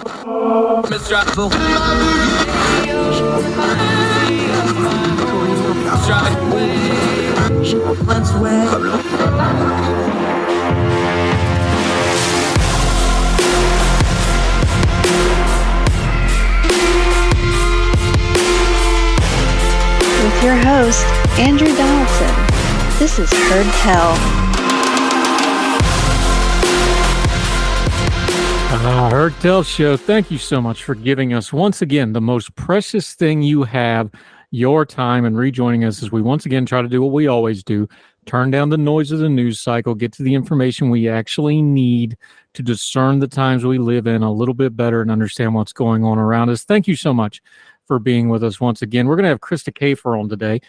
With your host, Andrew Donaldson. This is Heard Tell. Heard Tell Show. Thank you so much for giving us once again the most precious thing you have, your time, and rejoining us as we once again try to do what we always do, turn down the noise of the news cycle, get to the information we actually need to discern the times we live in a little bit better and understand what's going on around us. Thank you so much for being with us once again. We're going to have Krista Kafer on today.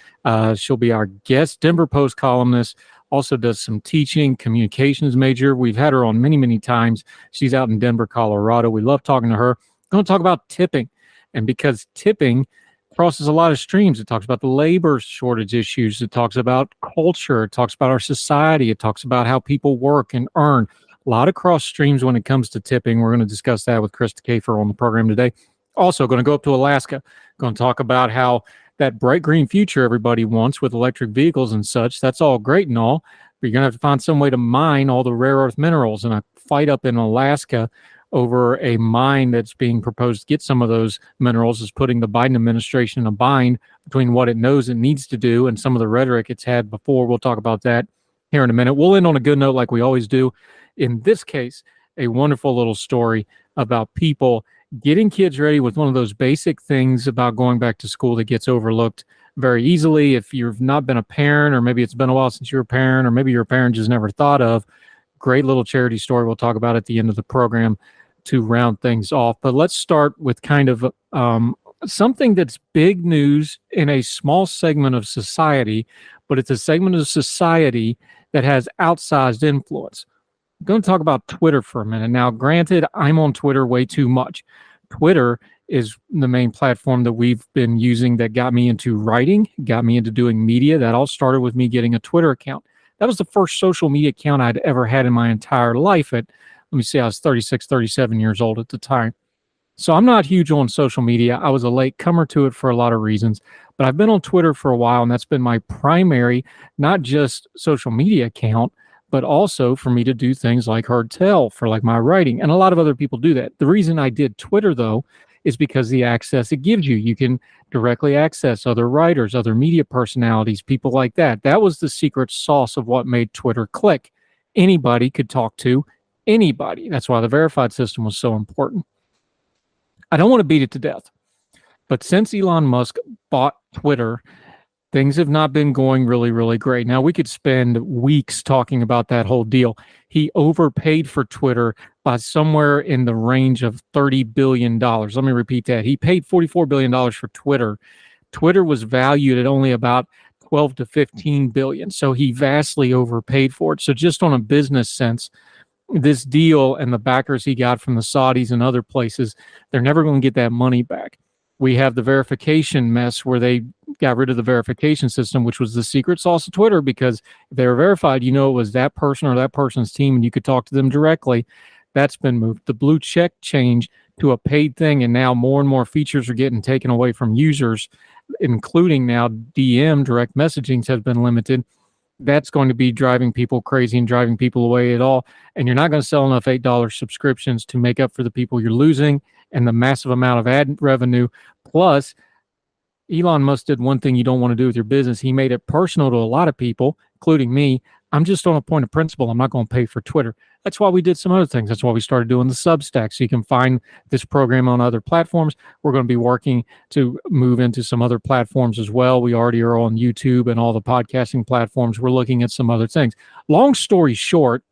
She'll be our guest, Denver Post columnist, also does some teaching, communications major. We've had her on many, many times. She's out in Denver, Colorado. We love talking to her. We're going to talk about tipping. And because tipping crosses a lot of streams, it talks about the labor shortage issues. It talks about culture. It talks about our society. It talks about how people work and earn. A lot of cross streams when it comes to tipping. We're going to discuss that with Krista Kafer on the program today. Also going to go up to Alaska, going to talk about how that bright green future everybody wants with electric vehicles and such. That's all great and all, but you're going to have to find some way to mine all the rare earth minerals. And a fight up in Alaska over a mine that's being proposed to get some of those minerals is putting the Biden administration in a bind between what it knows it needs to do and some of the rhetoric it's had before. We'll talk about that here in a minute. We'll end on a good note like we always do. In this case, a wonderful little story about people getting kids ready with one of those basic things about going back to school that gets overlooked very easily if you've not been a parent, or maybe it's been a while since you're a parent, or maybe you're a parent just never thought of. Great little charity story we'll talk about at the end of the program to round things off. But let's start with kind of something that's big news in a small segment of society, but it's a segment of society that has outsized influence. I'm going to talk about Twitter for a minute. Now, granted, I'm on Twitter way too much. Twitter is the main platform that we've been using that got me into writing, got me into doing media. That all started with me getting a Twitter account. That was the first social media account I'd ever had in my entire life. I was 36, 37 years old at the time. So I'm not huge on social media. I was a late comer to it for a lot of reasons, but I've been on Twitter for a while, and that's been my primary, not just social media account, but also for me to do things like Heard Tell for like my writing. And a lot of other people do that. The reason I did Twitter, though, is because the access it gives you. You can directly access other writers, other media personalities, people like that. That was the secret sauce of what made Twitter click. Anybody could talk to anybody. That's why the verified system was so important. I don't want to beat it to death, but since Elon Musk bought Twitter, things have not been going really, really great. Now, we could spend weeks talking about that whole deal. He overpaid for Twitter by somewhere in the range of $30 billion. Let me repeat that. He paid $44 billion for Twitter. Twitter was valued at only about 12 to 15 billion. So he vastly overpaid for it. So just on a business sense, this deal and the backers he got from the Saudis and other places, they're never going to get that money back. We have the verification mess where they got rid of the verification system, which was the secret sauce of Twitter, because if they were verified, you know it was that person or that person's team, and you could talk to them directly. That's been moved. The blue check changed to a paid thing, and now more and more features are getting taken away from users, including now DM, direct messaging, has been limited. That's going to be driving people crazy and driving people away at all. And you're not going to sell enough $8 subscriptions to make up for the people you're losing and the massive amount of ad revenue. Plus, Elon Musk did one thing you don't want to do with your business. He made it personal to a lot of people, including me. I'm just on a point of principle. I'm not going to pay for Twitter. That's why we did some other things. That's why we started doing the Substack. So you can find this program on other platforms. We're going to be working to move into some other platforms as well. We already are on YouTube and all the podcasting platforms. We're looking at some other things. Long story short,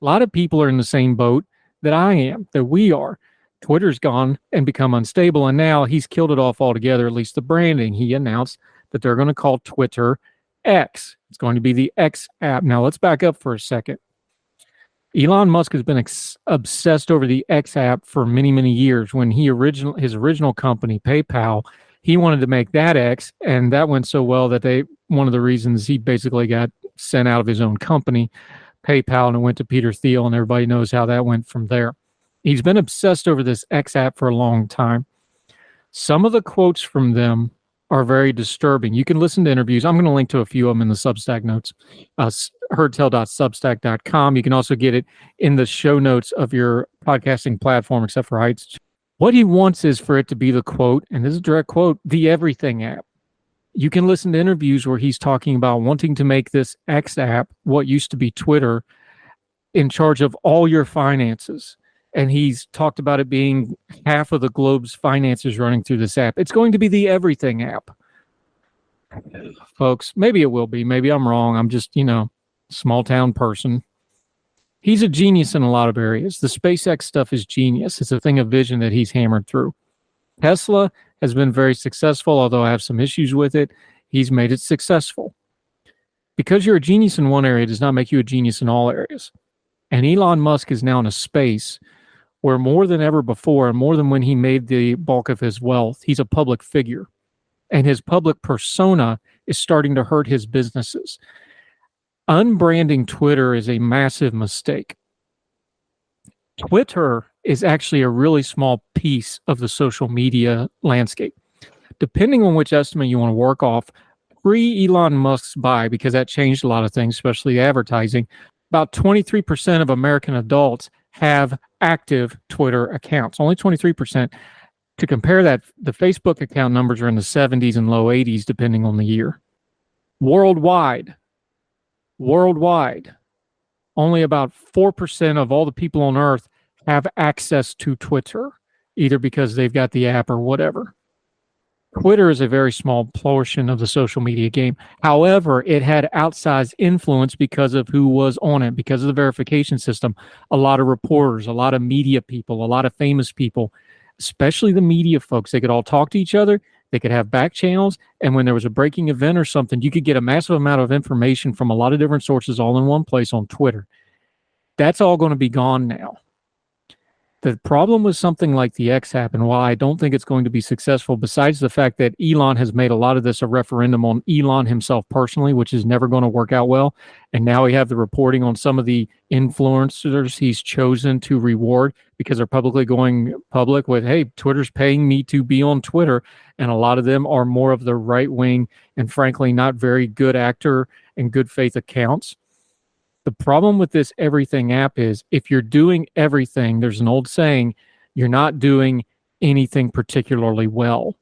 a lot of people are in the same boat that I am, that we are. Twitter's gone and become unstable, and now he's killed it off altogether, at least the branding. He announced that they're going to call Twitter X. It's going to be the X app. Now, let's back up for a second. Elon Musk has been obsessed over the X app for many, many years. When his original company, PayPal, he wanted to make that X, and that went so well that one of the reasons he basically got sent out of his own company, PayPal, and it went to Peter Thiel, and everybody knows how that went from there. He's been obsessed over this X app for a long time. Some of the quotes from them are very disturbing. You can listen to interviews. I'm going to link to a few of them in the Substack notes, herdtell.substack.com. You can also get it in the show notes of your podcasting platform, except for Heights. What he wants is for it to be the quote, and this is a direct quote, the everything app. You can listen to interviews where he's talking about wanting to make this X app, what used to be Twitter, in charge of all your finances. And he's talked about it being half of the globe's finances running through this app. It's going to be the everything app. Folks, maybe it will be. Maybe I'm wrong. I'm just, small town person. He's a genius in a lot of areas. The SpaceX stuff is genius. It's a thing of vision that he's hammered through. Tesla has been very successful, although I have some issues with it. He's made it successful. Because you're a genius in one area does not make you a genius in all areas. And Elon Musk is now in a space where more than ever before, and more than when he made the bulk of his wealth, he's a public figure. And his public persona is starting to hurt his businesses. Unbranding Twitter is a massive mistake. Twitter is actually a really small piece of the social media landscape. Depending on which estimate you want to work off, pre-Elon Musk's buy, because that changed a lot of things, especially advertising, about 23% of American adults have active Twitter accounts, only 23%. To compare that, the Facebook account numbers are in the 70s and low 80s, depending on the year. Worldwide, only about 4% of all the people on Earth have access to Twitter, either because they've got the app or whatever. Twitter is a very small portion of the social media game. However, it had outsized influence because of who was on it, because of the verification system. A lot of reporters, a lot of media people, a lot of famous people, especially the media folks, they could all talk to each other. They could have back channels. And when there was a breaking event or something, you could get a massive amount of information from a lot of different sources all in one place on Twitter. That's all going to be gone now. The problem with something like the X app, and why I don't think it's going to be successful, besides the fact that Elon has made a lot of this a referendum on Elon himself personally, which is never going to work out well. And now we have the reporting on some of the influencers he's chosen to reward because they're publicly going public with, hey, Twitter's paying me to be on Twitter. And a lot of them are more of the right wing and frankly not very good actor and good faith accounts. The problem with this everything app is if you're doing everything, there's an old saying, you're not doing anything particularly well.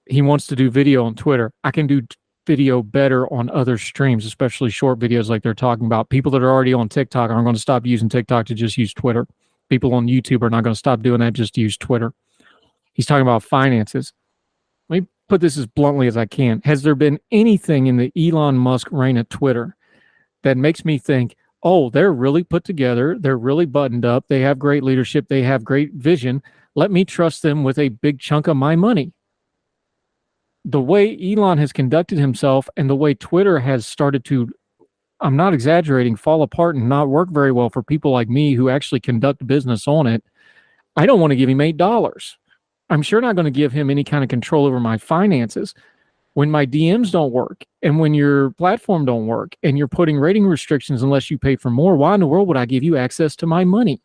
He wants to do video on Twitter. I can do video better on other streams, especially short videos like they're talking about. People that are already on TikTok aren't going to stop using TikTok to just use Twitter. People on YouTube are not going to stop doing that just to use Twitter. He's talking about finances. Let me put this as bluntly as I can. Has there been anything in the Elon Musk reign at Twitter that makes me think, oh, they're really put together, they're really buttoned up, they have great leadership, they have great vision, let me trust them with a big chunk of my money? The way Elon has conducted himself and the way Twitter has started to, I'm not exaggerating, fall apart and not work very well for people like me who actually conduct business on it, I don't want to give him $8. I'm sure not going to give him any kind of control over my finances. When my DMs don't work and when your platform don't work and you're putting rating restrictions unless you pay for more, why in the world would I give you access to my money?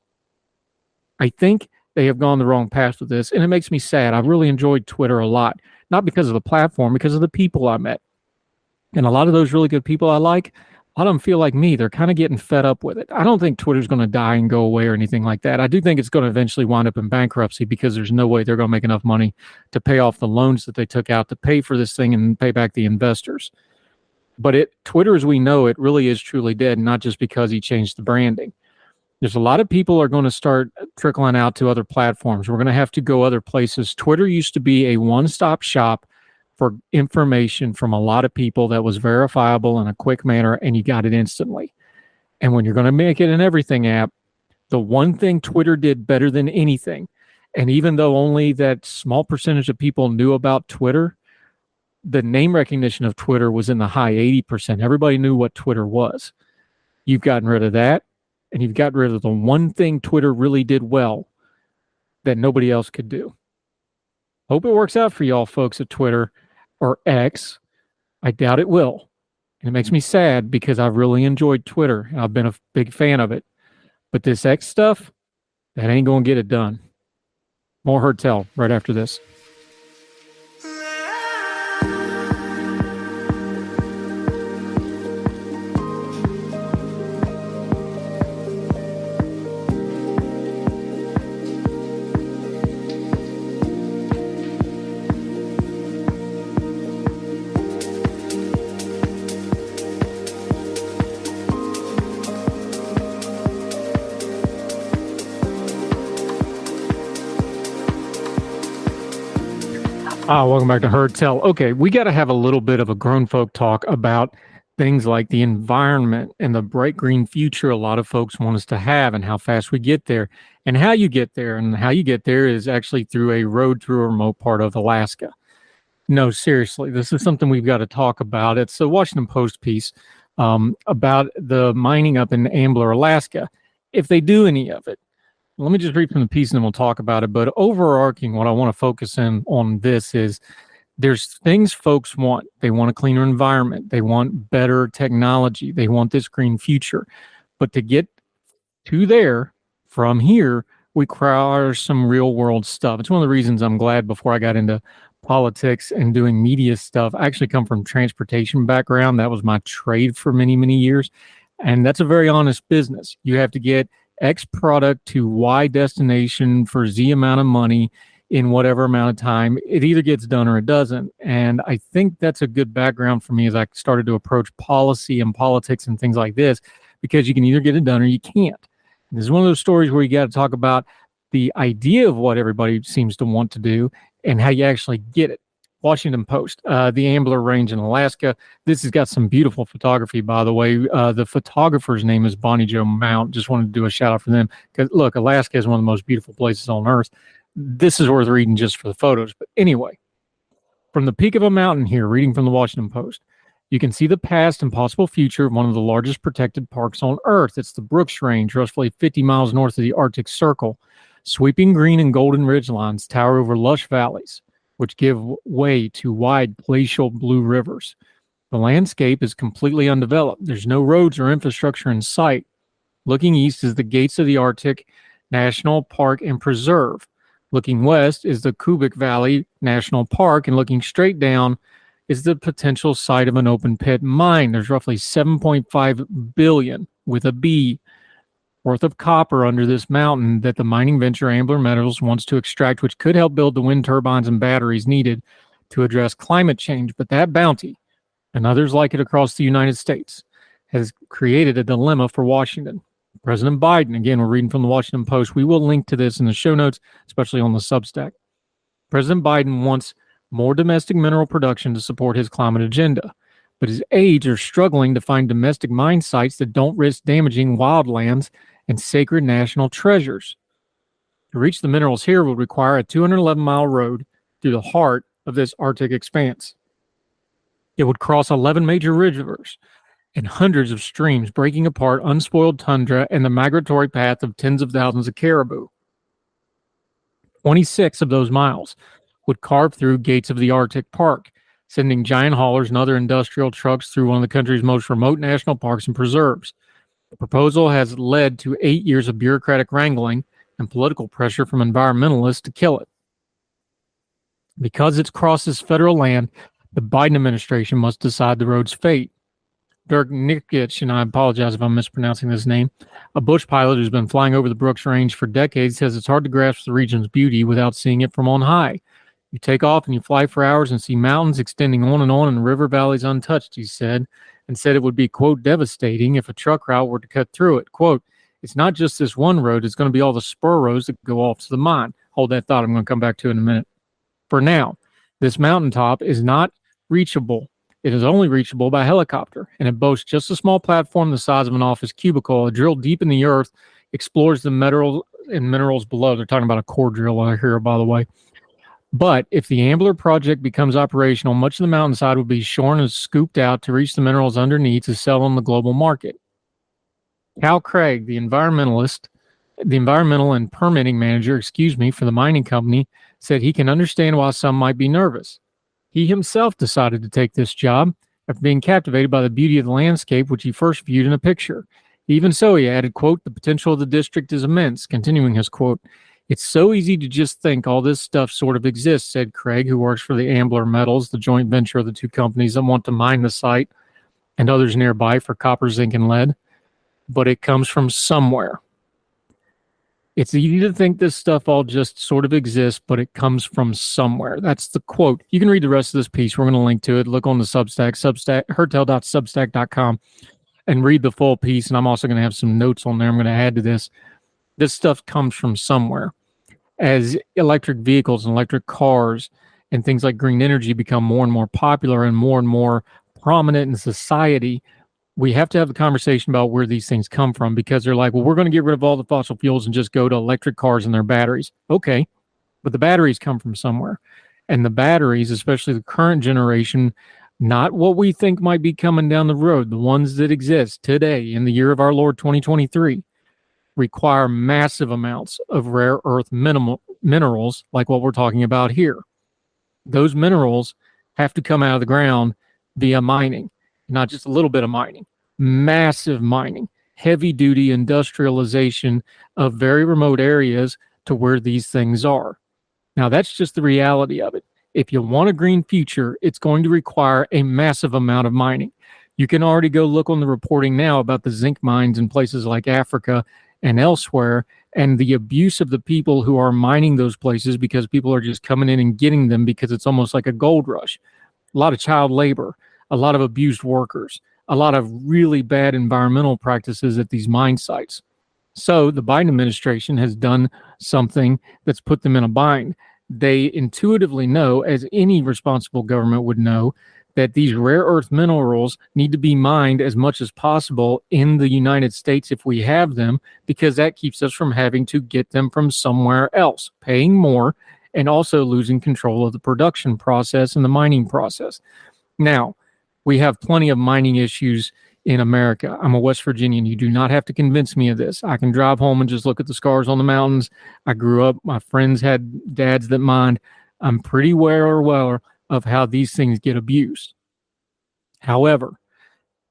I think they have gone the wrong path with this, and it makes me sad. I've really enjoyed Twitter a lot, not because of the platform, because of the people I met. And a lot of those really good people I like, a lot of them feel like me. They're kind of getting fed up with it. I don't think Twitter's going to die and go away or anything like that. I do think it's going to eventually wind up in bankruptcy because there's no way they're going to make enough money to pay off the loans that they took out to pay for this thing and pay back the investors. But Twitter as we know it really is truly dead, not just because he changed the branding. There's a lot of people are going to start trickling out to other platforms. We're going to have to go other places. Twitter used to be a one-stop shop for information from a lot of people that was verifiable in a quick manner, and you got it instantly. And when you're going to make it an everything app, the one thing Twitter did better than anything, and even though only that small percentage of people knew about Twitter, the name recognition of Twitter was in the high 80%. Everybody knew what Twitter was. You've gotten rid of that, and you've gotten rid of the one thing Twitter really did well that nobody else could do. Hope it works out for y'all folks at Twitter or X. I doubt it will. And it makes me sad because I've really enjoyed Twitter and I've been a big fan of it. But this X stuff, That ain't going to get it done. More Heard Tell right after this. Welcome back to Heard Tell. Okay, we got to have a little bit of a grown folk talk about things like the environment and the bright green future a lot of folks want us to have and how fast we get there and how you get there. And how you get there is actually through a road through a remote part of Alaska. No, seriously, this is something we've got to talk about. It's a Washington Post piece about the mining up in Ambler, Alaska, if they do any of it. Let me just read from the piece and then we'll talk about it. But overarching, what I want to focus in on this is there's things folks want. They want a cleaner environment. They want better technology. They want this green future. But to get to there from here requires some real world stuff. It's one of the reasons I'm glad before I got into politics and doing media stuff. I actually come from transportation background. That was my trade for many, many years. And that's a very honest business. You have to get X product to Y destination for Z amount of money in whatever amount of time. It either gets done or it doesn't. And I think that's a good background for me as I started to approach policy and politics and things like this, because you can either get it done or you can't. And this is one of those stories where you got to talk about the idea of what everybody seems to want to do and how you actually get it. Washington Post, the Ambler Range in Alaska. This has got some beautiful photography, by the way. The photographer's name is Bonnie Jo Mount. Just wanted to do a shout out for them. Because, look, Alaska is one of the most beautiful places on Earth. This is worth reading just for the photos. But anyway, from the peak of a mountain here, reading from the Washington Post, you can see the past and possible future of one of the largest protected parks on Earth. It's the Brooks Range, roughly 50 miles north of the Arctic Circle. Sweeping green and golden ridgelines tower over lush valleys, which give way to wide glacial blue rivers. The landscape is completely undeveloped. There's no roads or infrastructure in sight. Looking east is the gates of the Arctic National Park and Preserve. Looking west is the Kubik Valley National Park, and looking straight down is the potential site of an open pit mine. There's roughly 7.5 billion with a B worth of copper under this mountain that the mining venture Ambler Metals wants to extract, which could help build the wind turbines and batteries needed to address climate change. But that bounty, and others like it across the United States, has created a dilemma for Washington. President Biden, again, we're reading from the Washington Post. We will link to this in the show notes, especially on the Substack. President Biden wants more domestic mineral production to support his climate agenda, but his aides are struggling to find domestic mine sites that don't risk damaging wildlands and sacred national treasures. To reach the minerals here would require a 211-mile road through the heart of this Arctic expanse. It would cross 11 major rivers and hundreds of streams, breaking apart unspoiled tundra and the migratory path of tens of thousands of caribou. 26 of those miles would carve through gates of the Arctic Park, sending giant haulers and other industrial trucks through one of the country's most remote national parks and preserves. The proposal has led to 8 years of bureaucratic wrangling and political pressure from environmentalists to kill it. Because it crosses federal land, the Biden administration must decide the road's fate. Dirk Nikic, and I apologize if I'm mispronouncing this name, a bush pilot who's been flying over the Brooks Range for decades, says it's hard to grasp the region's beauty without seeing it from on high. You take off and you fly for hours and see mountains extending on and river valleys untouched, he said, and said it would be, quote, devastating if a truck route were to cut through it. Quote, it's not just this one road, it's going to be all the spur roads that go off to the mine. Hold that thought, I'm going to come back to it in a minute. For now, this mountaintop is not reachable. It is only reachable by helicopter, and it boasts just a small platform the size of an office cubicle. A drill deep in the earth explores the minerals below. They're talking about a core drill out here, by the way. But if the Ambler project becomes operational, much of the mountainside will be shorn and scooped out to reach the minerals underneath to sell on the global market. Cal Craig, the environmental and permitting manager, for the mining company, said he can understand why some might be nervous. He himself decided to take this job after being captivated by the beauty of the landscape, which he first viewed in a picture. Even so, he added, quote, the potential of the district is immense. Continuing his quote, it's so easy to just think all this stuff sort of exists, said Craig, who works for the Ambler Metals, the joint venture of the two companies that want to mine the site and others nearby for copper, zinc, and lead. But it comes from somewhere. It's easy to think this stuff all just sort of exists, but it comes from somewhere. That's the quote. You can read the rest of this piece. We're going to link to it. Look on the Substack, herdtell.substack.com, and read the full piece. And I'm also going to have some notes on there I'm going to add to this. This stuff comes from somewhere. As electric vehicles and electric cars and things like green energy become more and more popular and more prominent in society, we have to have a conversation about where these things come from, because they're like, well, we're going to get rid of all the fossil fuels and just go to electric cars and their batteries. Okay, but the batteries come from somewhere. And the batteries, especially the current generation, not what we think might be coming down the road, the ones that exist today in the year of our Lord 2023, require massive amounts of rare earth minerals like what we're talking about here. Those minerals have to come out of the ground via mining. Not just a little bit of mining, massive mining, heavy duty industrialization of very remote areas to where these things are. Now, that's just the reality of it. If you want a green future, it's going to require a massive amount of mining. You can already go look on the reporting now about the zinc mines in places like Africa and elsewhere, and the abuse of the people who are mining those places, because people are just coming in and getting them because it's almost like a gold rush. A lot of child labor, a lot of abused workers, a lot of really bad environmental practices at these mine sites. So the Biden administration has done something that's put them in a bind. They intuitively know, as any responsible government would know, that these rare earth minerals need to be mined as much as possible in the United States if we have them, because that keeps us from having to get them from somewhere else, paying more, and also losing control of the production process and the mining process. Now, we have plenty of mining issues in America. I'm a West Virginian. You do not have to convince me of this. I can drive home and just look at the scars on the mountains. I grew up, my friends had dads that mined. I'm pretty aware of how these things get abused. However,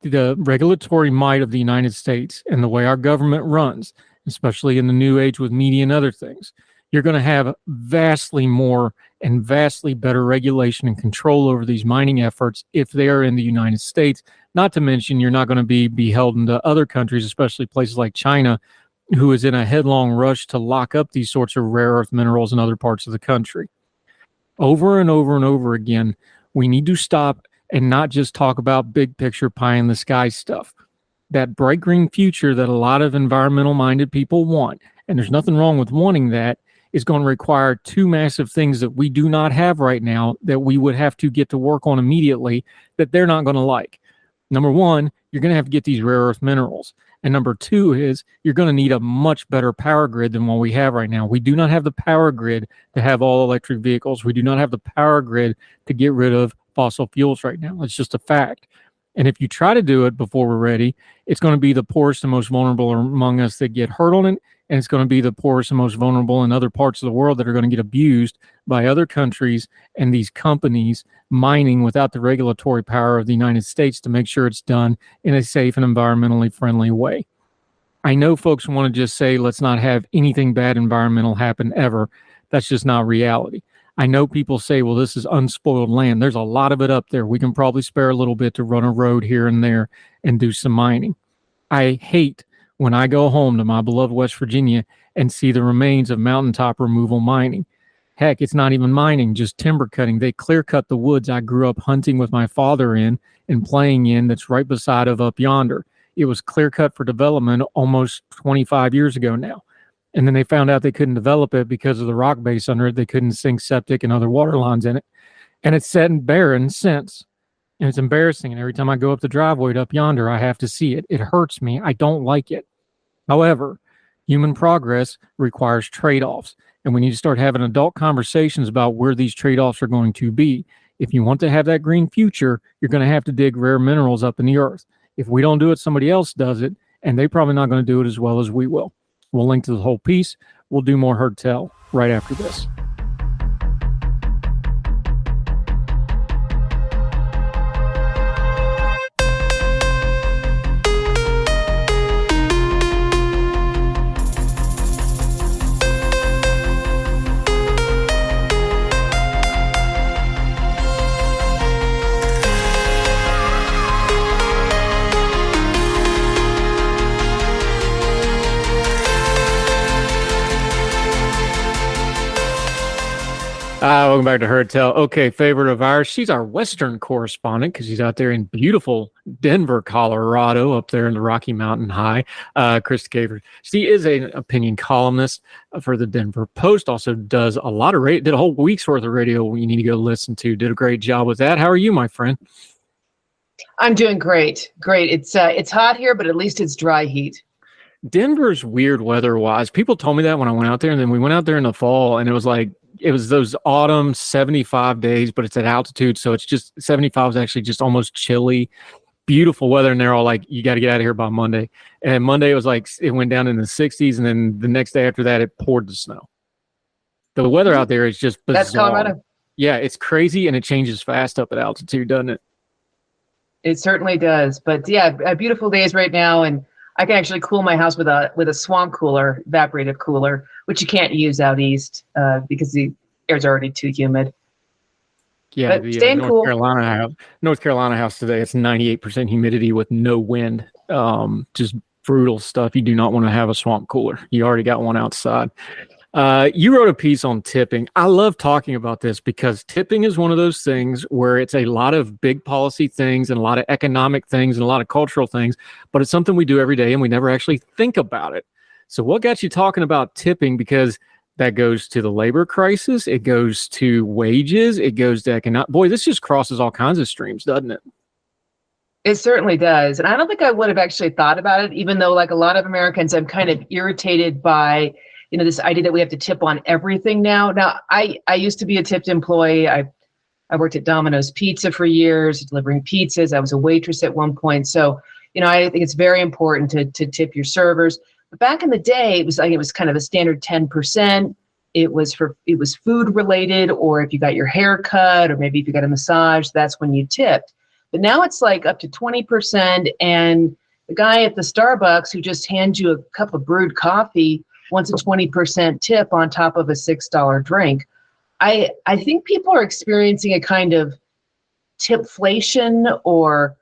the regulatory might of the United States and the way our government runs, especially in the new age with media and other things, you're going to have vastly more and vastly better regulation and control over these mining efforts if they are in the United States. Not to mention, you're not going to be beholden to other countries, especially places like China, who is in a headlong rush to lock up these sorts of rare earth minerals in other parts of the country. Over and over and over again, we need to stop and not just talk about big picture pie in the sky stuff. That bright green future that a lot of environmental minded people want, and there's nothing wrong with wanting that, is going to require two massive things that we do not have right now that we would have to get to work on immediately that they're not going to like. Number one, you're going to have to get these rare earth minerals. And number two is you're going to need a much better power grid than what we have right now. We do not have the power grid to have all electric vehicles. We do not have the power grid to get rid of fossil fuels right now. It's just a fact. And if you try to do it before we're ready, it's going to be the poorest and most vulnerable among us that get hurt on it. And it's going to be the poorest and most vulnerable in other parts of the world that are going to get abused by other countries and these companies mining without the regulatory power of the United States to make sure it's done in a safe and environmentally friendly way. I know folks want to just say, let's not have anything bad environmental happen ever. That's just not reality. I know people say, well, this is unspoiled land. There's a lot of it up there. We can probably spare a little bit to run a road here and there and do some mining. I hate when I go home to my beloved West Virginia and see the remains of mountaintop removal mining. Heck, it's not even mining, just timber cutting. They clear cut the woods I grew up hunting with my father in and playing in that's right beside of up yonder. It was clear cut for development almost 25 years ago now. And then they found out they couldn't develop it because of the rock base under it. They couldn't sink septic and other water lines in it. And it's sat and barren since. And it's embarrassing. And every time I go up the driveway up yonder, I have to see it. It hurts me. I don't like it. However, human progress requires trade-offs. And we need to start having adult conversations about where these trade-offs are going to be. If you want to have that green future, you're going to have to dig rare minerals up in the earth. If we don't do it, somebody else does it. And they're probably not going to do it as well as we will. We'll link to the whole piece. We'll do more Heard Tell right after this. Welcome back to Heard Tell. Okay, favorite of ours. She's our Western correspondent because she's out there in beautiful Denver, Colorado, up there in the Rocky Mountain High. Krista Kafer. She is an opinion columnist for the Denver Post. Also does a lot of radio. Did a whole week's worth of radio. You need to go listen to. Did a great job with that. How are you, my friend? I'm doing great. Great. It's hot here, but at least it's dry heat. Denver's weird weather-wise. People told me that when I went out there, and then we went out there in the fall, and it was those autumn 75 days, but it's at altitude, so it's just 75 is actually just almost chilly. Beautiful weather, and they're all like, you got to get out of here by Monday. And Monday it was like it went down in the 60s, and then the next day after that it poured the snow. The weather out there is just bizarre. That's Colorado. Yeah, it's crazy, and it changes fast up at altitude, doesn't it? It certainly does. But yeah, beautiful days right now, and I can actually cool my house with a swamp cooler, evaporative cooler, which you can't use out east because the air's already too humid. Yeah, but staying cool. North Carolina house today, it's 98% humidity with no wind. Just brutal stuff. You do not want to have a swamp cooler. You already got one outside. You wrote a piece on tipping. I love talking about this because tipping is one of those things where it's a lot of big policy things and a lot of economic things and a lot of cultural things, but it's something we do every day and we never actually think about it. So what got you talking about tipping? Because that goes to the labor crisis. It goes to wages. It goes to economic. Boy, this just crosses all kinds of streams, doesn't it? It certainly does. And I don't think I would have actually thought about it, even though like a lot of Americans, I'm kind of irritated by this idea that we have to tip on everything now. Now, I used to be a tipped employee. I worked at Domino's Pizza for years, delivering pizzas. I was a waitress at one point. So, I think it's very important to tip your servers. But back in the day, it was kind of a standard 10%. It was food related, or if you got your hair cut, or maybe if you got a massage, that's when you tipped. But now it's like up to 20%. And the guy at the Starbucks who just hands you a cup of brewed coffee wants a 20% tip on top of a $6 drink. I think people are experiencing a kind of tipflation or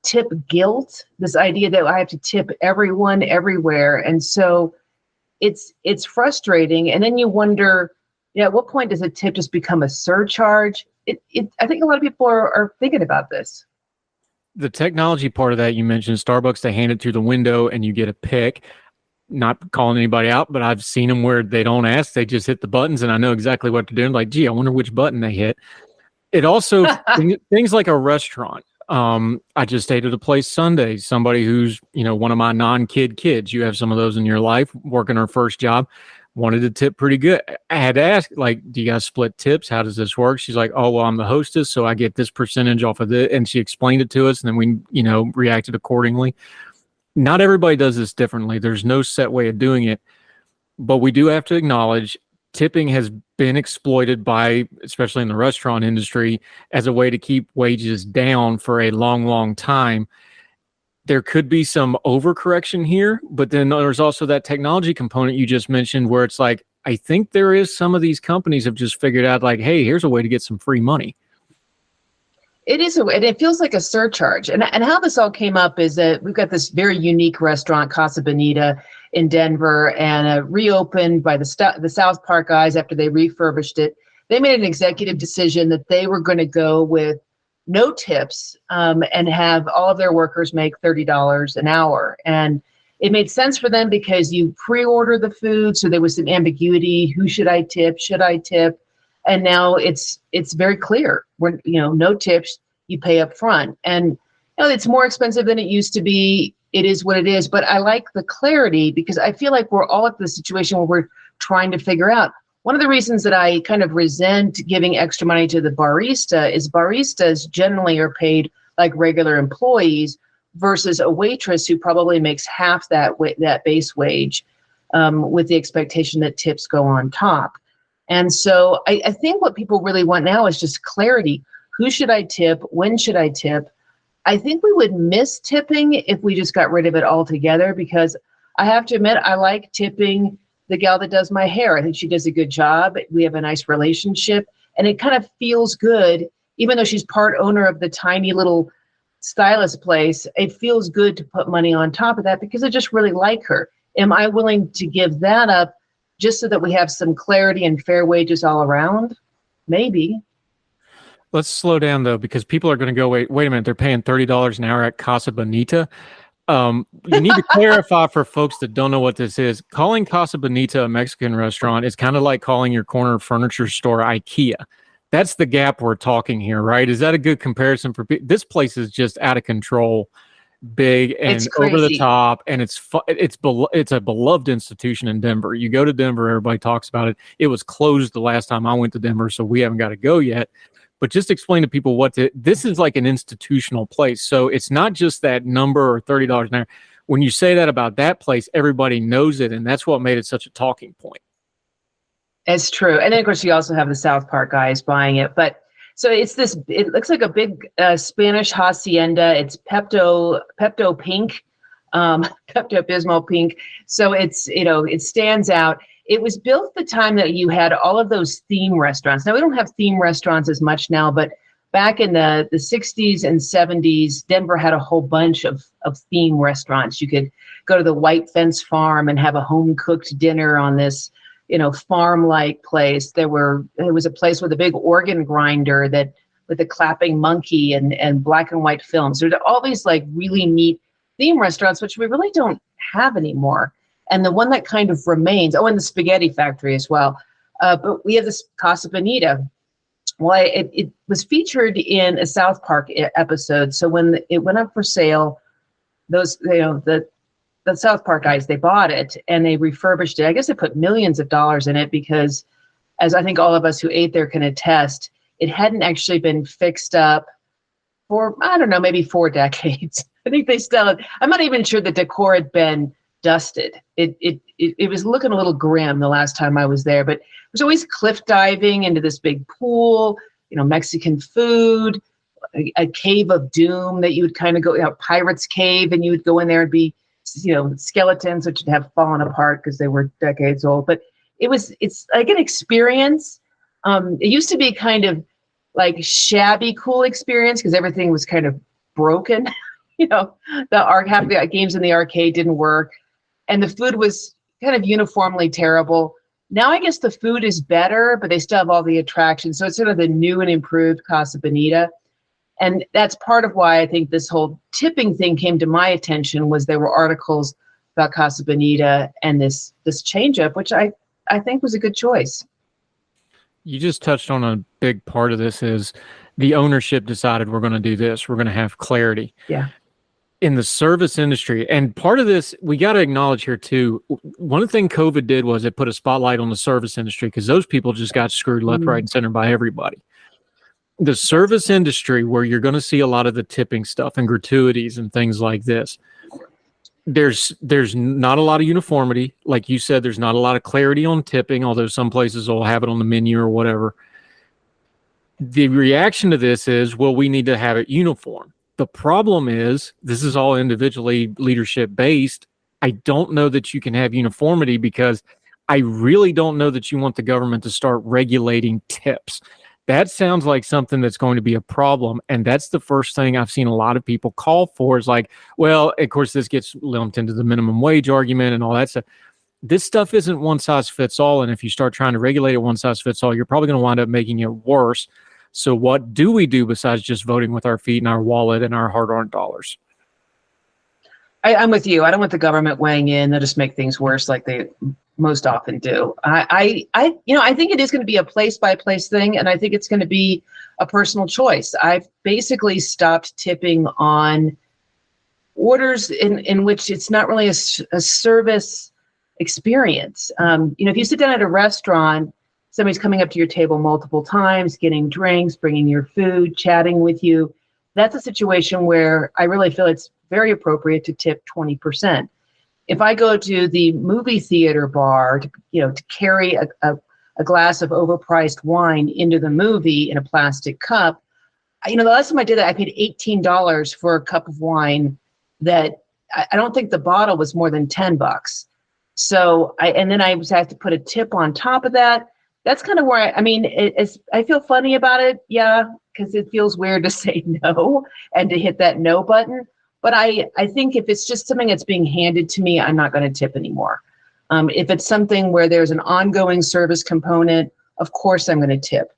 tip guilt, this idea that I have to tip everyone everywhere. And so it's frustrating. And then you wonder, at what point does a tip just become a surcharge? I think a lot of people are thinking about this. The technology part of that, you mentioned Starbucks, they hand it through the window and you get a pick. Not calling anybody out, but I've seen them where they don't ask, they just hit the buttons, and I know exactly what they're doing. Like, gee, I wonder which button they hit. It also, things like a restaurant. I just stayed at a place Sunday, somebody who's, one of my non-kid kids. You have some of those in your life, working her first job, wanted to tip pretty good. I had to ask, like, do you guys split tips? How does this work? She's like, oh, well, I'm the hostess, so I get this percentage off of it. And she explained it to us, and then we, reacted accordingly. Not everybody does this differently. There's no set way of doing it, but we do have to acknowledge tipping has been exploited by, especially in the restaurant industry, as a way to keep wages down for a long, long time. There could be some overcorrection here, but then there's also that technology component you just mentioned where it's like, I think there is some of these companies have just figured out like, hey, here's a way to get some free money. It is, and it feels like a surcharge. And how this all came up is that we've got this very unique restaurant, Casa Bonita, in Denver, and reopened by the South Park guys after they refurbished it. They made an executive decision that they were going to go with no tips and have all of their workers make $30 an hour. And it made sense for them because you pre-order the food, so there was some ambiguity. Who should I tip? Should I tip? And now it's very clear. We're, no tips, you pay up front. And it's more expensive than it used to be. It is what it is. But I like the clarity because I feel like we're all at the situation where we're trying to figure out. One of the reasons that I kind of resent giving extra money to the barista is baristas generally are paid like regular employees versus a waitress who probably makes half that base wage with the expectation that tips go on top. And so I think what people really want now is just clarity. Who should I tip? When should I tip? I think we would miss tipping if we just got rid of it altogether, because I have to admit, I like tipping the gal that does my hair. I think she does a good job. We have a nice relationship, and it kind of feels good, even though she's part owner of the tiny little stylist place. It feels good to put money on top of that because I just really like her. Am I willing to give that up just so that we have some clarity and fair wages all around? maybe. Let's slow down though, because people are going to go, wait a minute, they're paying $30 an hour at Casa Bonita. You need to clarify for folks that don't know what this is. Calling Casa Bonita a Mexican restaurant is kind of like calling your corner furniture store IKEA. That's the gap we're talking here, right? Is that a good comparison for people? This place is just out of control, big and over the top, and it's a beloved institution in Denver. You go to Denver, everybody talks about it. It was closed the last time I went to Denver, so we haven't got to go yet. But just explain to people this is like an institutional place. So it's not just that number or $30 an hour. When you say that about that place, everybody knows it. And that's what made it such a talking point. It's true. And then, of course, you also have the South Park guys buying it. But so it looks like a big Spanish hacienda. It's Pepto pink, Pepto-Bismol pink. So it stands out. It was built at the time that you had all of those theme restaurants. Now, we don't have theme restaurants as much now, but back in the 60s and 70s, Denver had a whole bunch of theme restaurants. You could go to the White Fence Farm and have a home-cooked dinner on this, farm-like place. There was a place with a big organ grinder with a clapping monkey and black and white films. There's all these like really neat theme restaurants, which we really don't have anymore. And the one that kind of remains, and the Spaghetti Factory as well. But we have this Casa Bonita. Well, it was featured in a South Park episode. So when it went up for sale, those, the South Park guys, they bought it and they refurbished it. I guess they put millions of dollars in it because, as I think all of us who ate there can attest, it hadn't actually been fixed up for, I don't know, maybe 4 decades. I think they still, I'm not even sure the decor had been dusted. It was looking a little grim the last time I was there, but there's always cliff diving into this big pool, Mexican food, a cave of doom that you would kind of go, Pirate's Cave, and you would go in there and be, skeletons which would have fallen apart because they were decades old. But it's like an experience. It used to be kind of like shabby cool experience because everything was kind of broken. Half the games in the arcade didn't work. And the food was kind of uniformly terrible. Now I guess the food is better, but they still have all the attractions. So it's sort of the new and improved Casa Bonita. And that's part of why I think this whole tipping thing came to my attention was there were articles about Casa Bonita and this change up, which I think was a good choice. You just touched on a big part of this is the ownership decided we're going to do this. We're going to have clarity. Yeah. In the service industry. And part of this, we got to acknowledge here too, one thing COVID did was it put a spotlight on the service industry because those people just got screwed left, right, and center by everybody. The service industry, where you're going to see a lot of the tipping stuff and gratuities and things like this, there's not a lot of uniformity. Like you said, there's not a lot of clarity on tipping, although some places will have it on the menu or whatever. The reaction to this is, well, we need to have it uniform. The problem is, this is all individually leadership based. I don't know that you can have uniformity because I really don't know that you want the government to start regulating tips. That sounds like something that's going to be a problem. And that's the first thing I've seen a lot of people call for is like, well, of course, this gets lumped into the minimum wage argument and all that stuff. This stuff isn't one size fits all. And if you start trying to regulate it one size fits all, you're probably going to wind up making it worse. So what do we do besides just voting with our feet and our wallet and our hard-earned dollars? I'm with you. I don't want the government weighing in. They'll just make things worse like they most often do. I think it is going to be a place-by-place thing, and I think it's going to be a personal choice. I've basically stopped tipping on orders in which it's not really a service experience. If you sit down at a restaurant, somebody's coming up to your table multiple times, getting drinks, bringing your food, chatting with you. That's a situation where I really feel it's very appropriate to tip 20%. If I go to the movie theater bar to carry a glass of overpriced wine into the movie in a plastic cup, the last time I did that, I paid $18 for a cup of wine that I don't think the bottle was more than $10. So then I had to put a tip on top of that. That's kind of where I feel funny about it. Yeah. Because it feels weird to say no and to hit that no button. But I think if it's just something that's being handed to me, I'm not going to tip anymore. If it's something where there's an ongoing service component, of course I'm going to tip.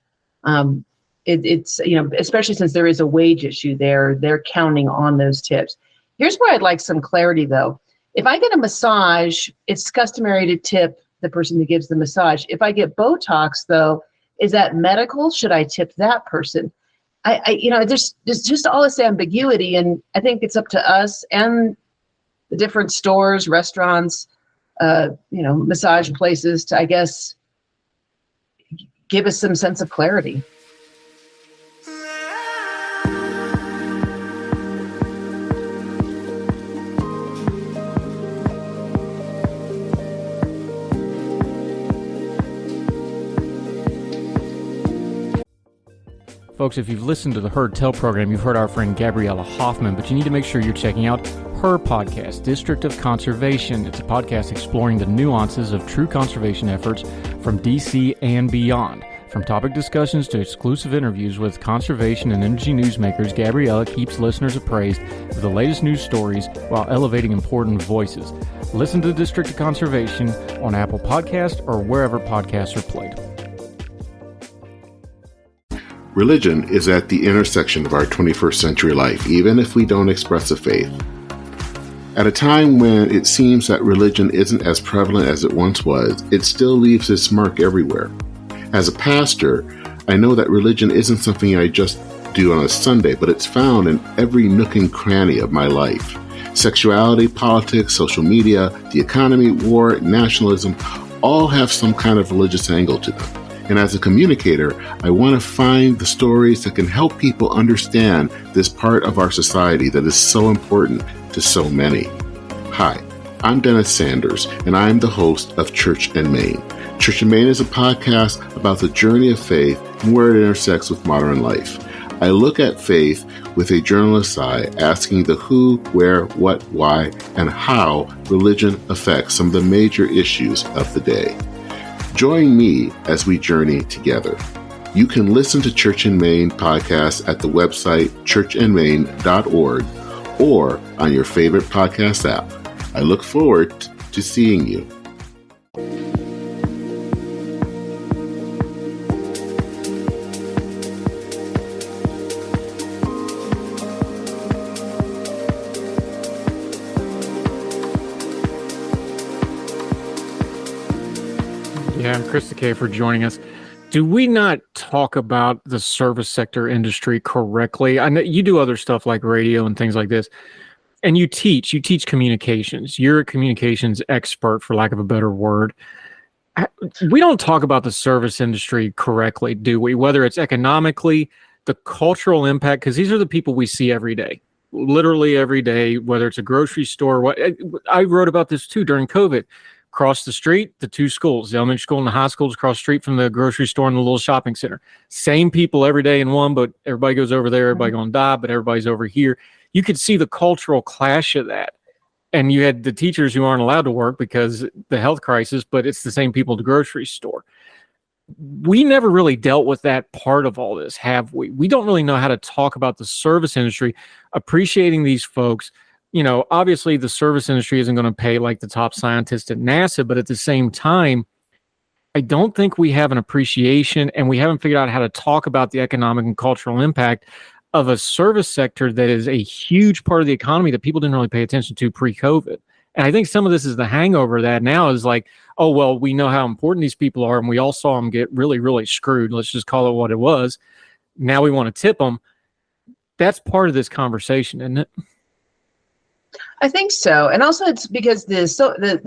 It's, especially since there is a wage issue there, they're counting on those tips. Here's where I'd like some clarity, though. If I get a massage, it's customary to tip the person who gives the massage. If I get Botox, though, is that medical? Should I tip that person? There's just all this ambiguity, and I think it's up to us and the different stores, restaurants, massage places to, I guess, give us some sense of clarity. Folks, if you've listened to the Heard Tell program, you've heard our friend Gabriella Hoffman, but you need to make sure you're checking out her podcast, District of Conservation. It's a podcast exploring the nuances of true conservation efforts from DC and beyond. From topic discussions to exclusive interviews with conservation and energy newsmakers, Gabriella keeps listeners appraised of the latest news stories while elevating important voices. Listen to District of Conservation on Apple Podcasts or wherever podcasts are played. Religion is at the intersection of our 21st century life, even if we don't express a faith. At a time when it seems that religion isn't as prevalent as it once was, it still leaves its mark everywhere. As a pastor, I know that religion isn't something I just do on a Sunday, but it's found in every nook and cranny of my life. Sexuality, politics, social media, the economy, war, nationalism, all have some kind of religious angle to them. And as a communicator, I want to find the stories that can help people understand this part of our society that is so important to so many. Hi, I'm Dennis Sanders, and I'm the host of Church in Maine. Church in Maine is a podcast about the journey of faith and where it intersects with modern life. I look at faith with a journalist's eye, asking the who, where, what, why, and how religion affects some of the major issues of the day. Join me as we journey together. You can listen to Church in Maine podcast at the website churchinmaine.org or on your favorite podcast app. I look forward to seeing you. Yeah, Krista, Kafer joining us. Do we not talk about the service sector industry correctly? I know you do other stuff like radio and things like this, and you teach communications. You're a communications expert, for lack of a better word. We don't talk about the service industry correctly, do we? Whether it's economically, the cultural impact, because these are the people we see every day, literally every day, whether it's a grocery store. I wrote about this too during COVID. Across the street, the two schools, the elementary school and the high schools across the street from the grocery store and the little shopping center. Same people every day in one, but everybody goes over there, everybody going to die, but everybody's over here. You could see the cultural clash of that. And you had the teachers who aren't allowed to work because the health crisis, but it's the same people at the grocery store. We never really dealt with that part of all this, have we? We don't really know how to talk about the service industry, appreciating these folks. You know, obviously the service industry isn't going to pay like the top scientists at NASA, but at the same time, I don't think we have an appreciation and we haven't figured out how to talk about the economic and cultural impact of a service sector that is a huge part of the economy that people didn't really pay attention to pre-COVID. And I think some of this is the hangover of that now is like, oh, well, we know how important these people are and we all saw them get really, really screwed. Let's just call it what it was. Now we want to tip them. That's part of this conversation, isn't it? I think so. And also it's because the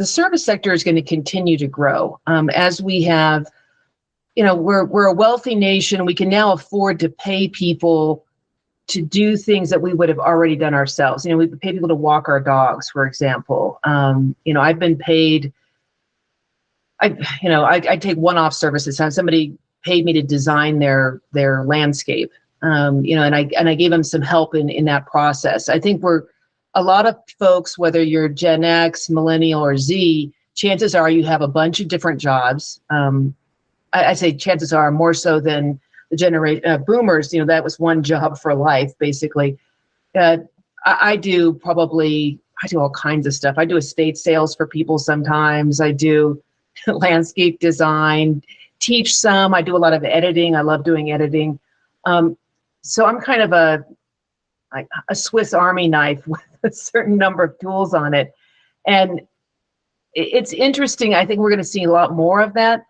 service sector is going to continue to grow as we have, we're a wealthy nation. We can now afford to pay people to do things that we would have already done ourselves. We pay people to walk our dogs, for example. I've been paid, I take one-off services. Somebody paid me to design their landscape, and I gave them some help in that process. I think a lot of folks, whether you're Gen X, Millennial, or Z, chances are you have a bunch of different jobs. I say chances are more so than the generation boomers. That was one job for life, basically. I do all kinds of stuff. I do estate sales for people sometimes. I do landscape design, teach some. I do a lot of editing. I love doing editing. So I'm kind of a Swiss Army knife with a certain number of tools on it. And it's interesting. I think we're going to see a lot more of that.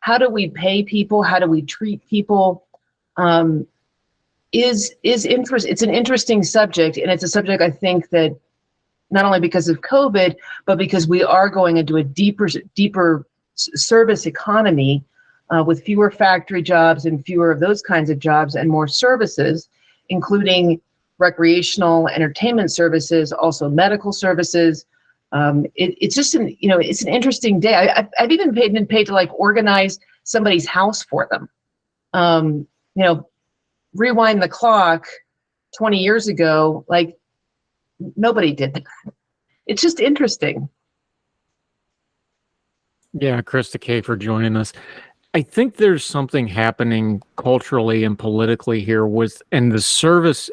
How do we pay people? How do we treat people? It's an interesting subject, and it's a subject I think that not only because of COVID, but because we are going into a deeper service economy with fewer factory jobs and fewer of those kinds of jobs and more services, including recreational entertainment services, also medical services. It's just it's an interesting day. I've even been paid to like organize somebody's house for them. Rewind the clock 20 years ago, like nobody did that. It's just interesting. Yeah, Krista Kafer joining us. I think there's something happening culturally and politically here and the service.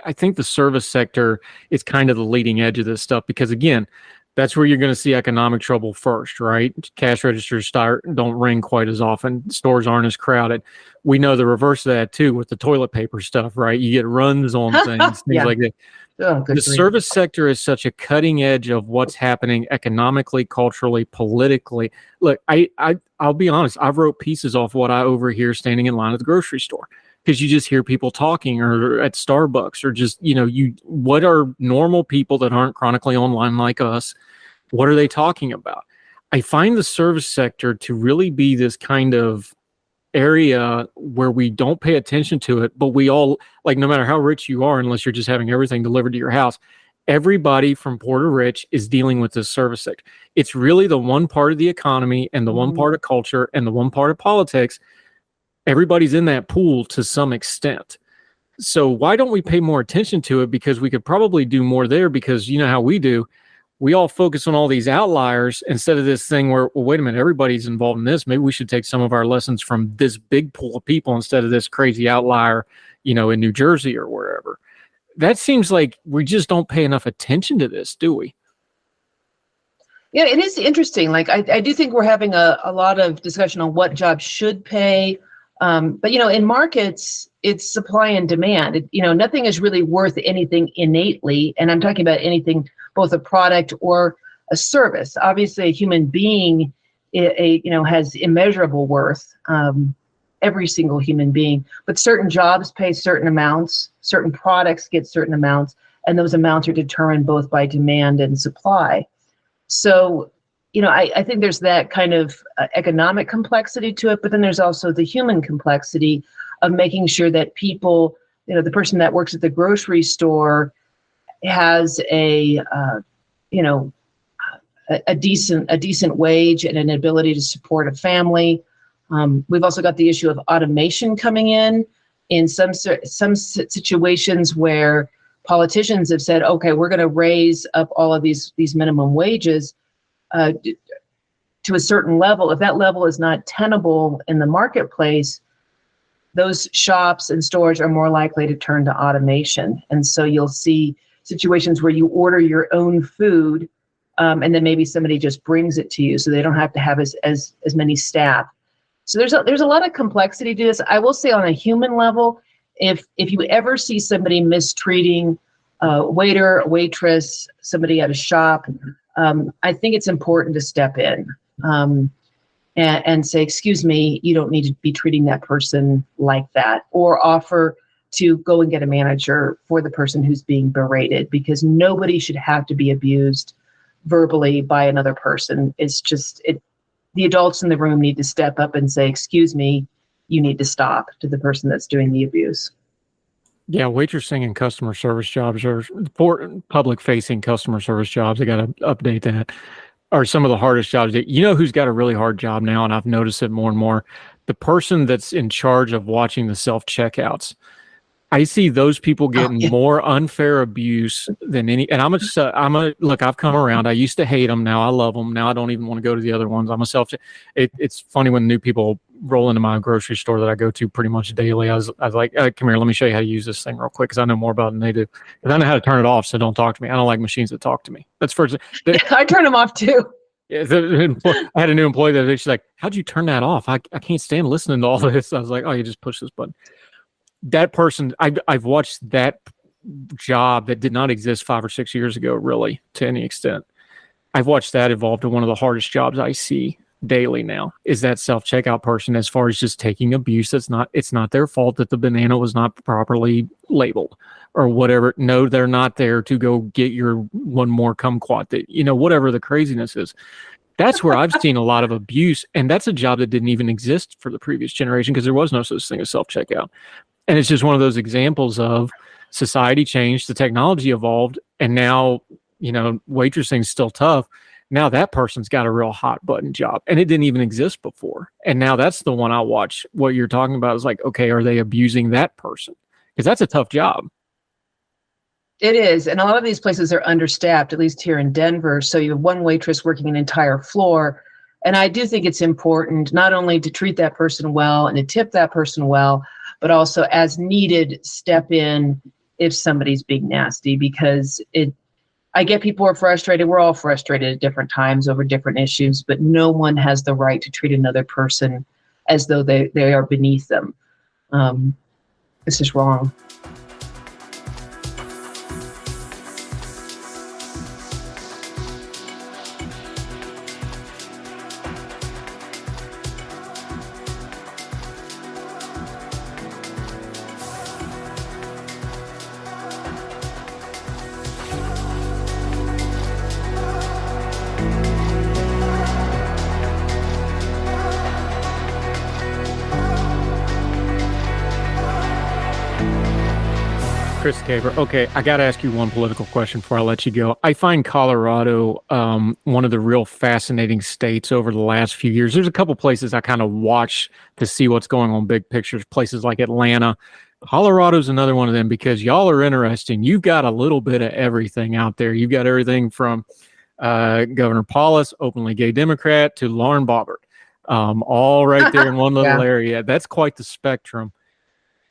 I think the service sector is kind of the leading edge of this stuff because, again, that's where you're going to see economic trouble first, right? Cash registers don't ring quite as often. Stores aren't as crowded. We know the reverse of that, too, with the toilet paper stuff, right? You get runs on things like that. The service sector is such a cutting edge of what's happening economically, culturally, politically. Look, I'll be honest. I've wrote pieces off what I overhear standing in line at the grocery store because you just hear people talking or at Starbucks or just, what are normal people that aren't chronically online like us? What are they talking about? I find the service sector to really be this kind of area where we don't pay attention to it, but we all, like, no matter how rich you are, unless you're just having everything delivered to your house, everybody from poor to rich is dealing with this service sector. It's really the one part of the economy and the one part of culture and the one part of politics. Everybody's in that pool to some extent. So why don't we pay more attention to it? Because we could probably do more there because you know how we do. We all focus on all these outliers instead of this thing where, well, wait a minute, everybody's involved in this. Maybe we should take some of our lessons from this big pool of people instead of this crazy outlier, in New Jersey or wherever. That seems like we just don't pay enough attention to this, do we? Yeah, it is interesting. Like, I do think we're having a lot of discussion on what jobs should pay. But, in markets, it's supply and demand. Nothing is really worth anything innately. And I'm talking about anything, both a product or a service. Obviously, a human being, has immeasurable worth, every single human being. But certain jobs pay certain amounts, certain products get certain amounts, and those amounts are determined both by demand and supply. So, I think there's that kind of economic complexity to it, but then there's also the human complexity of making sure that people, the person that works at the grocery store has a decent wage and an ability to support a family. We've also got the issue of automation coming in some situations where politicians have said, okay, we're going to raise up all of these minimum wages to a certain level. If that level is not tenable in the marketplace, those shops and stores are more likely to turn to automation. And so you'll see situations where you order your own food and then maybe somebody just brings it to you so they don't have to have as many staff. So there's a lot of complexity to this. I will say on a human level, if you ever see somebody mistreating a waiter, a waitress, somebody at a shop, I think it's important to step in and say, excuse me, you don't need to be treating that person like that, or offer to go and get a manager for the person who's being berated, because nobody should have to be abused verbally by another person. It's just, the adults in the room need to step up and say, excuse me, you need to stop, to the person that's doing the abuse. Yeah, waitressing and customer service jobs are public-facing customer service jobs. I got to update that. Are some of the hardest jobs. Who's got a really hard job now, and I've noticed it more and more? The person that's in charge of watching the self-checkouts. I see those people getting more unfair abuse than any. And look, I've come around. I used to hate them. Now I love them. Now I don't even want to go to the other ones. It's funny when new people roll into my grocery store that I go to pretty much daily. I was like, come here, let me show you how to use this thing real quick, because I know more about it than they do. Because I know how to turn it off, so don't talk to me. I don't like machines that talk to me. That's first. I turn them off too. Yeah, I had a new employee the other day. She's like, "How'd you turn that off? I can't stand listening to all this." I was like, "Oh, you just push this button." That person, I've watched that job that did not exist 5 or 6 years ago, really, to any extent. I've watched that evolve to one of the hardest jobs I see daily now. Is that self-checkout person, as far as just taking abuse? It's not their fault that the banana was not properly labeled or whatever. No, they're not there to go get your one more kumquat, that, whatever the craziness is. That's where I've seen a lot of abuse, and that's a job that didn't even exist for the previous generation, because there was no such thing as self-checkout. And it's just one of those examples of society changed, the technology evolved, and now, waitressing's still tough. Now that person's got a real hot button job, and it didn't even exist before. And now that's the one I watch. What you're talking about is like, okay, are they abusing that person? Because that's a tough job. It is. And a lot of these places are understaffed, at least here in Denver. So you have one waitress working an entire floor. And I do think it's important not only to treat that person well and to tip that person well, but also as needed, step in if somebody's being nasty, because I get people are frustrated. We're all frustrated at different times over different issues, but no one has the right to treat another person as though they are beneath them. This is wrong. Krista, Kafer. Okay, I got to ask you one political question before I let you go. I find Colorado one of the real fascinating states over the last few years. There's a couple places I kind of watch to see what's going on, big pictures, places like Atlanta. Colorado's another one of them, because y'all are interesting. You've got a little bit of everything out there. You've got everything from Governor Paulus, openly gay Democrat, to Lauren Boebert, all right there in one little area. That's quite the spectrum.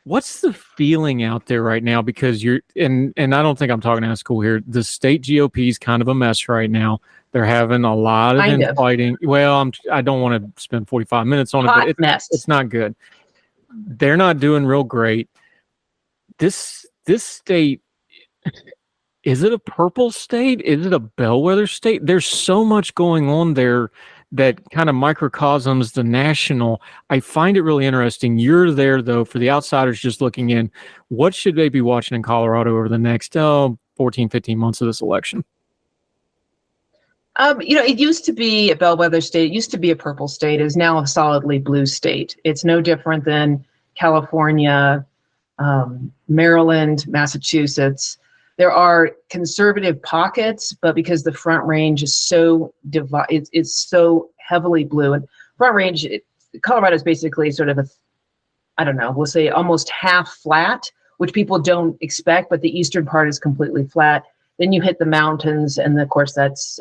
What's the feeling out there right now? Because and I don't think I'm talking out of school here. The state GOP is kind of a mess right now. They're having a lot of infighting. Well, I don't want to spend 45 minutes on it, but it's not good. They're not doing real great. This state, is it a purple state? Is it a bellwether state? There's so much going on there that kind of microcosms the national. I find it really interesting. You're there, though, for the outsiders just looking in. What should they be watching in Colorado over the next 14, 15 months of this election? It used to be a bellwether state. It used to be a purple state. It is now a solidly blue state. It's no different than California, Maryland, Massachusetts. There are conservative pockets, but because the Front Range is so it's so heavily blue. And Front Range, Colorado is basically sort of we'll say almost half flat, which people don't expect, but the eastern part is completely flat. Then you hit the mountains, and of course that's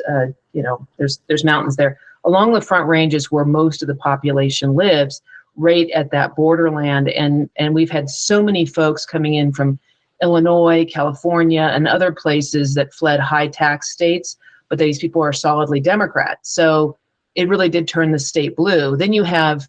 there's mountains there. Along the Front Range is where most of the population lives, right at that borderland. And we've had so many folks coming in from Illinois, California, and other places that fled high tax states, but these people are solidly Democrat. So it really did turn the state blue. Then you have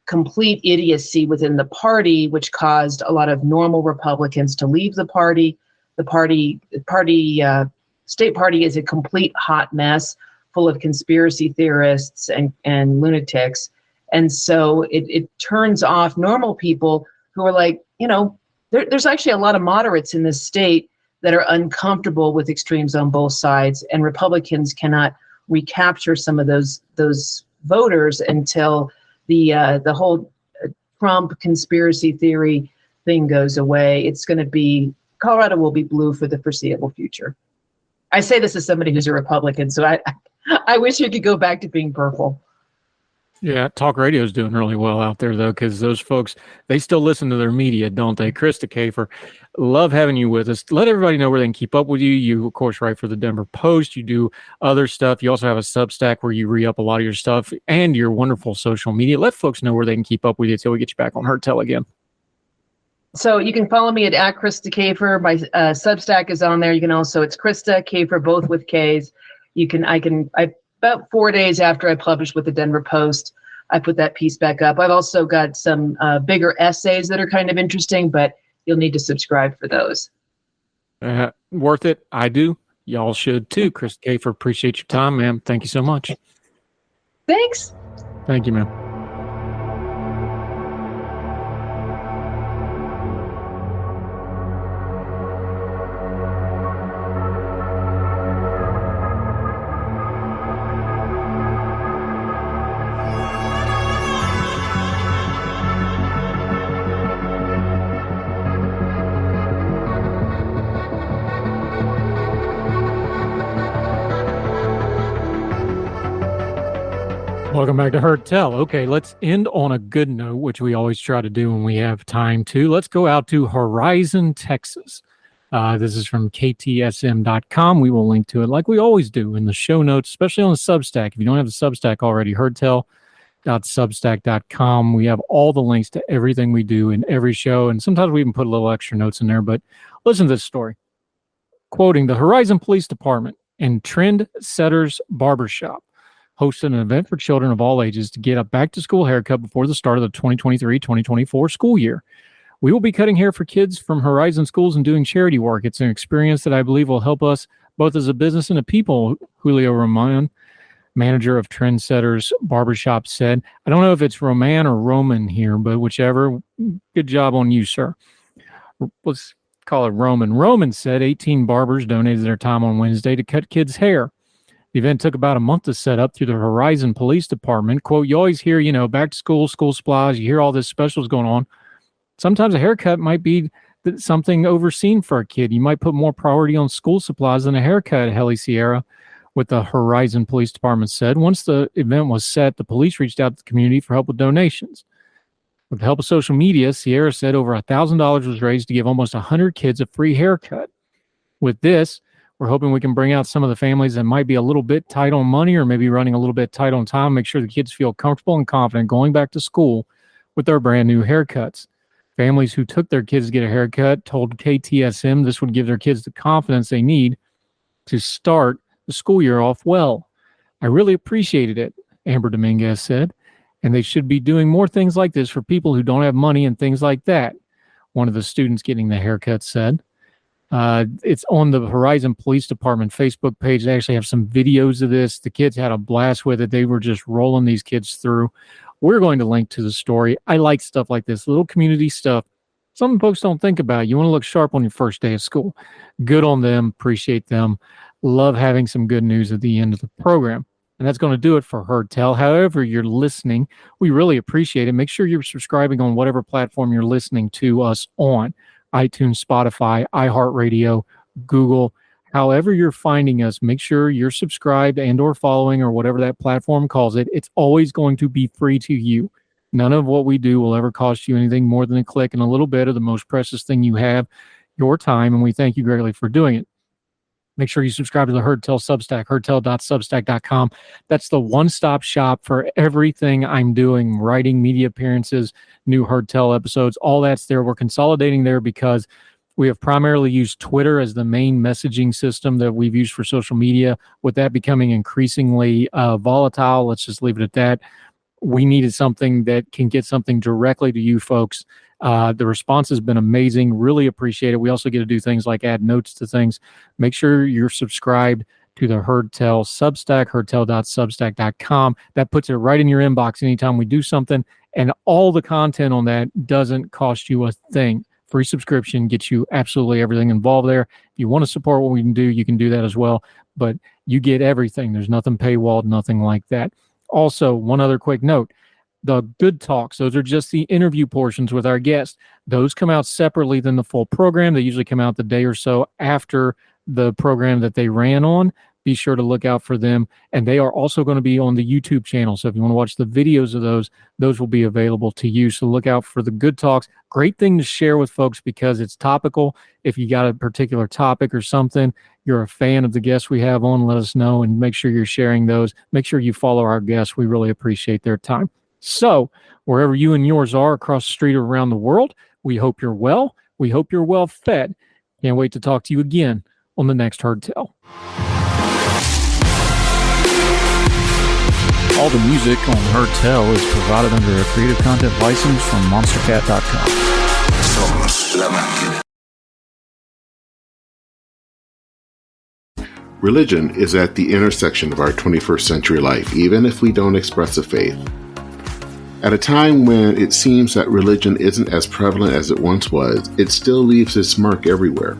complete idiocy within the party, which caused a lot of normal Republicans to leave the party. The state party is a complete hot mess, full of conspiracy theorists and lunatics. And so it turns off normal people who are like, there's actually a lot of moderates in this state that are uncomfortable with extremes on both sides, and Republicans cannot recapture some of those voters until the whole Trump conspiracy theory thing goes away. Colorado will be blue for the foreseeable future. I say this as somebody who's a Republican, so I wish you could go back to being purple. Yeah, talk radio is doing really well out there, though, because those folks, they still listen to their media, don't they? Krista, Kafer, love having you with us. Let everybody know where they can keep up with you. You, of course, write for the Denver Post. You do other stuff. You also have a Substack where you re-up a lot of your stuff and your wonderful social media. Let folks know where they can keep up with you until we get you back on Heard Tell again. So you can follow me at Krista Kafer. My Substack is on there. You can also, it's Krista Kafer, both with Ks. I about 4 days after I published with the Denver Post, I put that piece back up. I've also got some bigger essays that are kind of interesting, but you'll need to subscribe for those. Worth it. I do. Y'all should too. Krista Kafer, appreciate your time, ma'am. Thank you so much. Thanks. Thank you, ma'am. Welcome back to Heard Tell. Okay, let's end on a good note, which we always try to do when we have time to. Let's go out to Horizon, Texas. This is from ktsm.com. We will link to it like we always do in the show notes, especially on the Substack. If you don't have the Substack already, heardtell.substack.com. We have all the links to everything we do in every show, and sometimes we even put a little extra notes in there. But listen to this story. Quoting, the Horizon Police Department and Trend Setters Barbershop hosted an event for children of all ages to get a back-to-school haircut before the start of the 2023-2024 school year. We will be cutting hair for kids from Horizon schools and doing charity work. It's an experience that I believe will help us both as a business and a people, Julio Roman, manager of Trendsetters Barbershop, said. I don't know if it's Roman or Roman here, but whichever, good job on you, sir. Let's call it Roman. Roman said 18 barbers donated their time on Wednesday to cut kids' hair. The event took about a month to set up through the Horizon Police Department. Quote, you always hear, back to school, school supplies, you hear all this specials going on. Sometimes a haircut might be something overseen for a kid. You might put more priority on school supplies than a haircut, Heli Sierra, with the Horizon Police Department said. Once the event was set, the police reached out to the community for help with donations. With the help of social media, Sierra said over $1,000 was raised to give almost 100 kids a free haircut. With this, we're hoping we can bring out some of the families that might be a little bit tight on money or maybe running a little bit tight on time, make sure the kids feel comfortable and confident going back to school with their brand new haircuts. Families who took their kids to get a haircut told KTSM this would give their kids the confidence they need to start the school year off well. I really appreciated it, Amber Dominguez said, and they should be doing more things like this for people who don't have money and things like that, one of the students getting the haircut said. It's on the Horizon Police Department Facebook page. They actually have some videos of this. The kids had a blast with it. They were just rolling these kids through. We're going to link to the story. I like stuff like this, little community stuff. Some folks don't think about it. You want to look sharp on your first day of school. Good on them. Appreciate them. Love having some good news at the end of the program. And that's going to do it for Heard Tell. However you're listening, we really appreciate it. Make sure you're subscribing on whatever platform you're listening to us on. iTunes, Spotify, iHeartRadio, Google, however you're finding us, make sure you're subscribed and or following or whatever that platform calls it. It's always going to be free to you. None of what we do will ever cost you anything more than a click and a little bit of the most precious thing you have, your time, and we thank you greatly for doing it. Make sure you subscribe to the Heard Tell Substack, heardtell.substack.com. That's the one-stop shop for everything I'm doing, writing, media appearances, new Heard Tell episodes, all that's there. We're consolidating there because we have primarily used Twitter as the main messaging system that we've used for social media. With that becoming increasingly volatile, let's just leave it at that. We needed something that can get something directly to you folks. The response has been amazing. Really appreciate it. We also get to do things like add notes to things. Make sure you're subscribed to the Heard Tell Substack, heardtell.substack.com. That puts it right in your inbox anytime we do something. And all the content on that doesn't cost you a thing. Free subscription gets you absolutely everything involved there. If you want to support what we can do, you can do that as well. But you get everything. There's nothing paywalled, nothing like that. Also, one other quick note. The good talks, those are just the interview portions with our guests. Those come out separately than the full program. They usually come out the day or so after the program that they ran on. Be sure to look out for them. And they are also going to be on the YouTube channel. So if you want to watch the videos of those will be available to you. So look out for the good talks. Great thing to share with folks because it's topical. If you got a particular topic or something, you're a fan of the guests we have on, let us know and make sure you're sharing those. Make sure you follow our guests. We really appreciate their time. So wherever you and yours are across the street or around the world, we hope you're well. We hope you're well fed. Can't wait to talk to you again on the next Heard Tell. All the music on Her Tell is provided under a Creative Content license from monstercat.com. Somos la máquina. Religion is at the intersection of our 21st century life, even if we don't express a faith. At a time when it seems that religion isn't as prevalent as it once was, it still leaves its mark everywhere.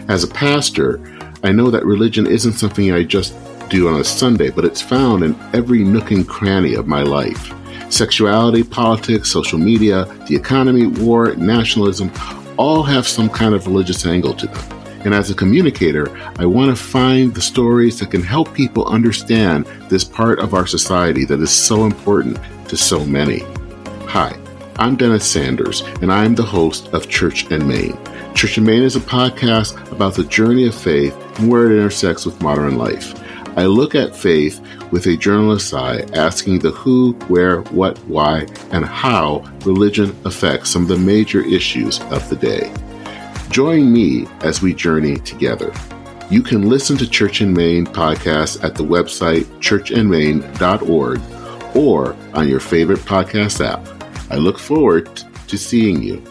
As a pastor, I know that religion isn't something I just do on a Sunday, but it's found in every nook and cranny of my life. Sexuality, politics, social media, the economy, war, nationalism, all have some kind of religious angle to them. And as a communicator, I want to find the stories that can help people understand this part of our society that is so important to so many. Hi, I'm Dennis Sanders, and I am the host of Church in Maine. Church in Maine is a podcast about the journey of faith and where it intersects with modern life. I look at faith with a journalist's eye, asking the who, where, what, why, and how religion affects some of the major issues of the day. Join me as we journey together. You can listen to Church in Maine podcast at the website churchinmaine.org or on your favorite podcast app. I look forward to seeing you.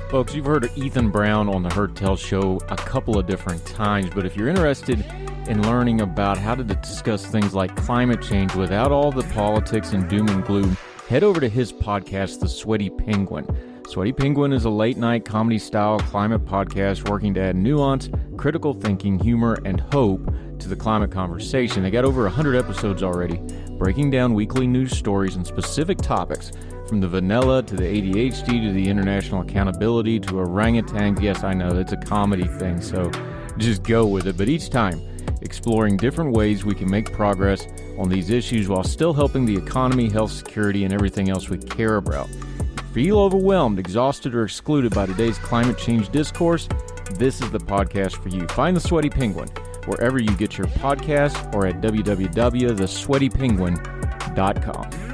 Folks, you've heard of Ethan Brown on the Heard Tell Show a couple of different times, but if you're interested in learning about how to discuss things like climate change without all the politics and doom and gloom, head over to his podcast, The Sweaty Penguin. Sweaty Penguin is a late-night comedy-style climate podcast working to add nuance, critical thinking, humor, and hope to the climate conversation. They got over 100 episodes already, breaking down weekly news stories and specific topics, from the vanilla to the ADHD to the international accountability to orangutans. Yes, I know, it's a comedy thing, so just go with it. But each time, exploring different ways we can make progress on these issues while still helping the economy, health, security, and everything else we care about. Feel overwhelmed, exhausted, or excluded by today's climate change discourse? This is the podcast for you. Find The Sweaty Penguin wherever you get your podcasts or at www.thesweatypenguin.com.